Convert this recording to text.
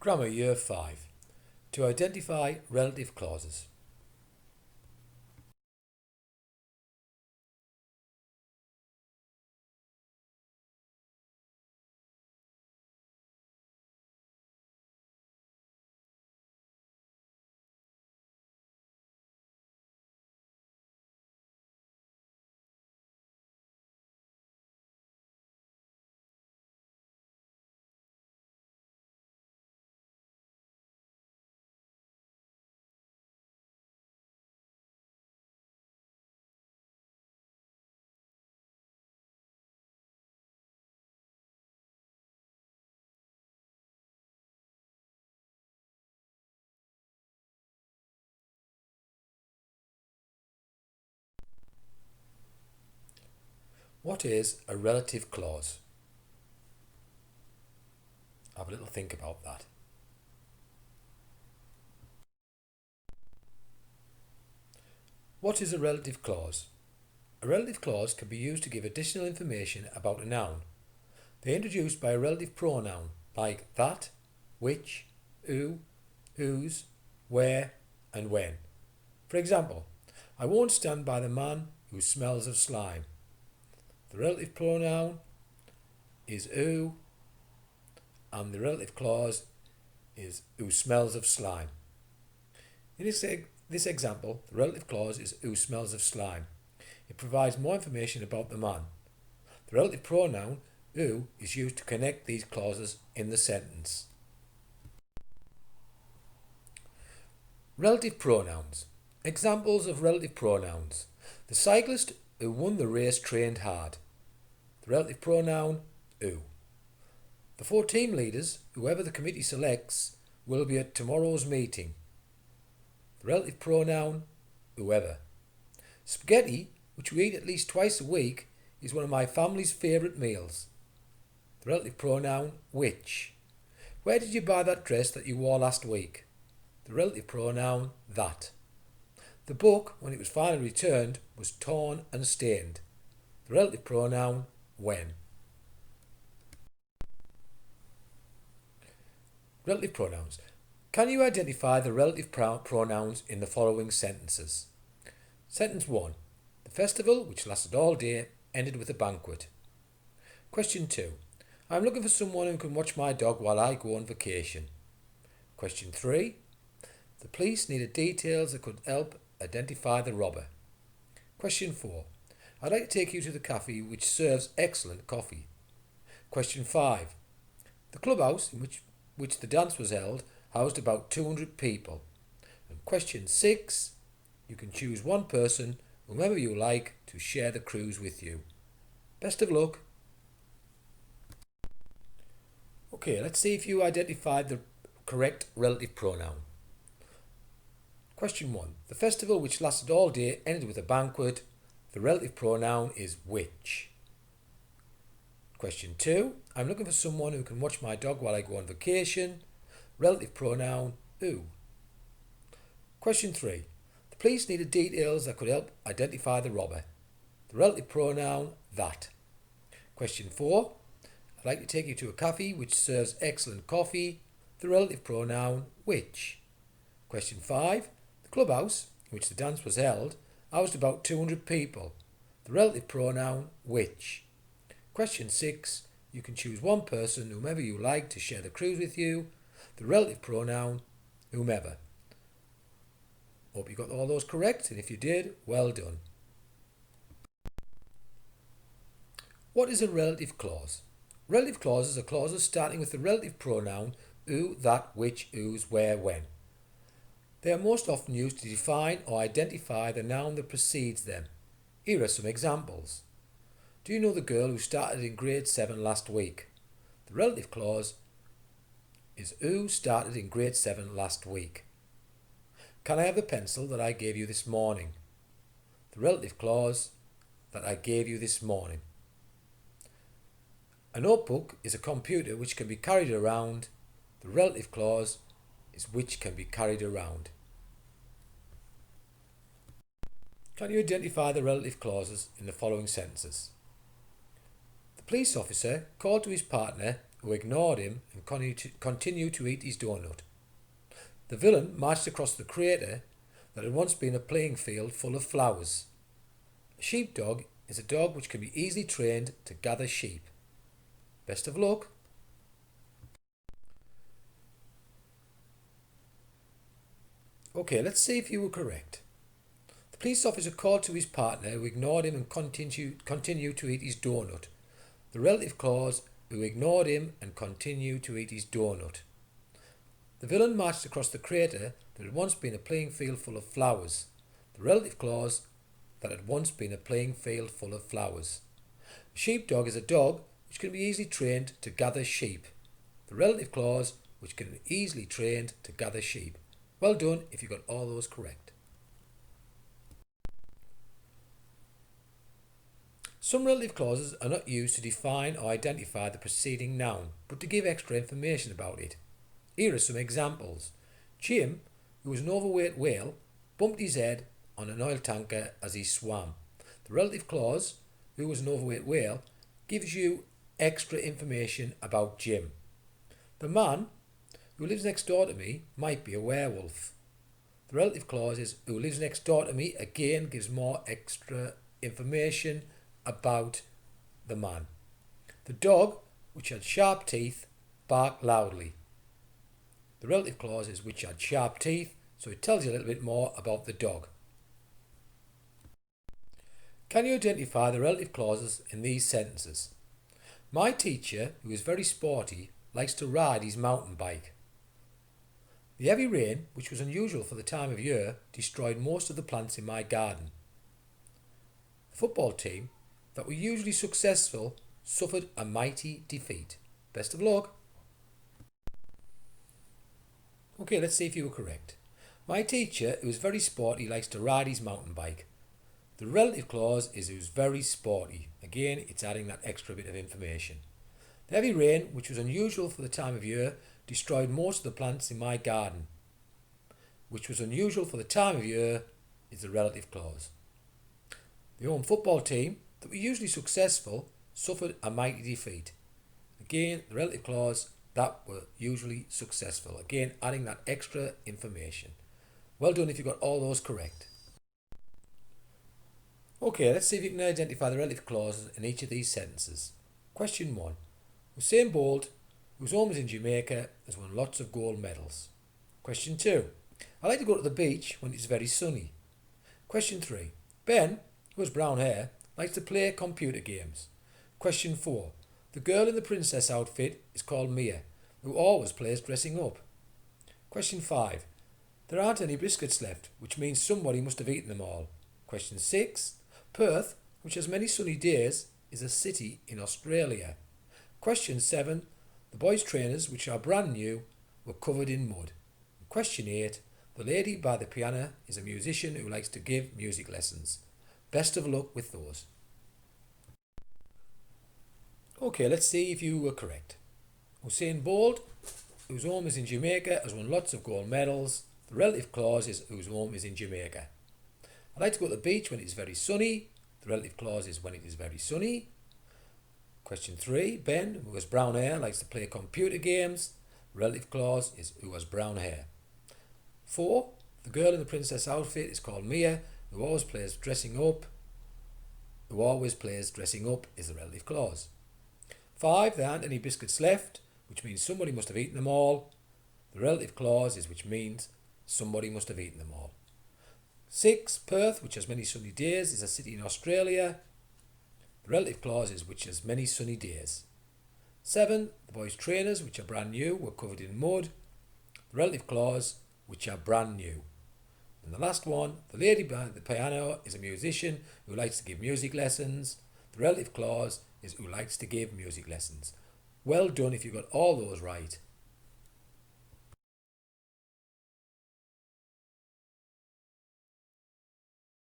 Grammar Year 5. To identify relative clauses. What is a relative clause? Have a little think about that. What is a relative clause? A relative clause can be used to give additional information about a noun. They are introduced by a relative pronoun like that, which, who, whose, where and when. For example, I won't stand by the man who smells of slime. The relative pronoun is who and the relative clause is who smells of slime. In this example, the relative clause is who smells of slime. It provides more information about the man. The relative pronoun who is used to connect these clauses in the sentence. Relative pronouns. Examples of relative pronouns. The cyclist who won the race trained hard. The relative pronoun who. The 4 team leaders, whoever the committee selects, will be at tomorrow's meeting. The relative pronoun whoever. Spaghetti, which we eat at least twice a week, is one of my family's favourite meals. The relative pronoun which. Where did you buy that dress that you wore last week? The relative pronoun that. The book, when it was finally returned, was torn and stained. The relative pronoun when. Relative pronouns. Can you identify the relative pronouns in the following sentences? Sentence 1. The festival, which lasted all day, ended with a banquet. Question 2. I am looking for someone who can watch my dog while I go on vacation. Question 3. The police needed details that could help identify the robber. Question 4. I'd like to take you to the cafe which serves excellent coffee. Question 5. The clubhouse in which the dance was held housed about 200 people. And question 6. You can choose one person, whomever you like, to share the cruise with you. Best of luck. Okay, let's see if you identified the correct relative pronoun. Question 1. The festival which lasted all day ended with a banquet. The relative pronoun is which. Question 2. I'm looking for someone who can watch my dog while I go on vacation. Relative pronoun who. Question 3. The police needed details that could help identify the robber. The relative pronoun that. Question 4. I'd like to take you to a cafe which serves excellent coffee. The relative pronoun which. Question 5. The clubhouse in which the dance was held housed about 200 people. The relative pronoun which. Question 6. You can choose one person, whomever you like, to share the cruise with you. The relative pronoun whomever. Hope you got all those correct, and if you did, well done. What is a relative clause? Relative clauses are clauses starting with the relative pronoun who, that, which, whose, where, when. They are most often used to define or identify the noun that precedes them. Here are some examples. Do you know the girl who started in grade 7 last week? The relative clause is who started in grade 7 last week. Can I have the pencil that I gave you this morning? The relative clause that I gave you this morning. A notebook is a computer which can be carried around. The relative clause is which can be carried around. Can you identify the relative clauses in the following sentences? The police officer called to his partner who ignored him and continued to eat his donut. The villain marched across the crater that had once been a playing field full of flowers. A sheepdog is a dog which can be easily trained to gather sheep. Best of luck. Okay, let's see if you were correct. The police officer called to his partner who ignored him and continued to eat his donut. The relative clause, who ignored him and continued to eat his donut. The villain marched across the crater that had once been a playing field full of flowers. The relative clause, that had once been a playing field full of flowers. A sheepdog is a dog which can be easily trained to gather sheep. The relative clause, which can be easily trained to gather sheep. Well done if you got all those correct. Some relative clauses are not used to define or identify the preceding noun, but to give extra information about it. Here are some examples. Jim, who was an overweight whale, bumped his head on an oil tanker as he swam. The relative clause, who was an overweight whale, gives you extra information about Jim. The man who lives next door to me might be a werewolf. The relative clause is who lives next door to me, again gives more extra information about the man. The dog, which had sharp teeth, barked loudly. The relative clause is which had sharp teeth, so it tells you a little bit more about the dog. Can you identify the relative clauses in these sentences? My teacher, who is very sporty, likes to ride his mountain bike. The heavy rain, which was unusual for the time of year, destroyed most of the plants in my garden. The football team, that were usually successful, suffered a mighty defeat. Best of luck. Okay, let's see if you were correct. My teacher, who is very sporty, likes to ride his mountain bike. The relative clause is who's very sporty. Again, it's adding that extra bit of information. The heavy rain, which was unusual for the time of year, destroyed most of the plants in my garden. Which was unusual for the time of year is the relative clause. The home football team, that were usually successful, suffered a mighty defeat. Again, the relative clause, that were usually successful. Again, adding that extra information. Well done if you got all those correct. Okay, let's see if you can identify the relative clauses in each of these sentences. Question 1. Usain Bolt, whose home is in Jamaica, has won lots of gold medals. Question 2. I like to go to the beach when it's very sunny. Question 3. Ben, who has brown hair, likes to play computer games. Question 4. The girl in the princess outfit is called Mia, who always plays dressing up. Question 5. There aren't any biscuits left, which means somebody must have eaten them all. Question 6. Perth, which has many sunny days, is a city in Australia. Question 7. The boys' trainers, which are brand new, were covered in mud. And question 8. The lady by the piano is a musician who likes to give music lessons. Best of luck with those. Okay, let's see if you were correct. Usain Bolt, whose home is in Jamaica, has won lots of gold medals. The relative clause is whose home is in Jamaica. I like to go to the beach when it is very sunny. The relative clause is when it is very sunny. Question 3. Ben, who has brown hair, likes to play computer games. The relative clause is who has brown hair. 4. The girl in the princess outfit is called Mia, who always plays dressing up. Who always plays dressing up is the relative clause. 5. There aren't any biscuits left, which means somebody must have eaten them all. The relative clause is which means somebody must have eaten them all. 6. Perth, which has many sunny days, is a city in Australia. The relative clause is which has many sunny days. 7. The boys' trainers, which are brand new, were covered in mud. The relative clause, which are brand new. And the last one, the lady behind the piano is a musician who likes to give music lessons. The relative clause is who likes to give music lessons. Well done if you got all those right.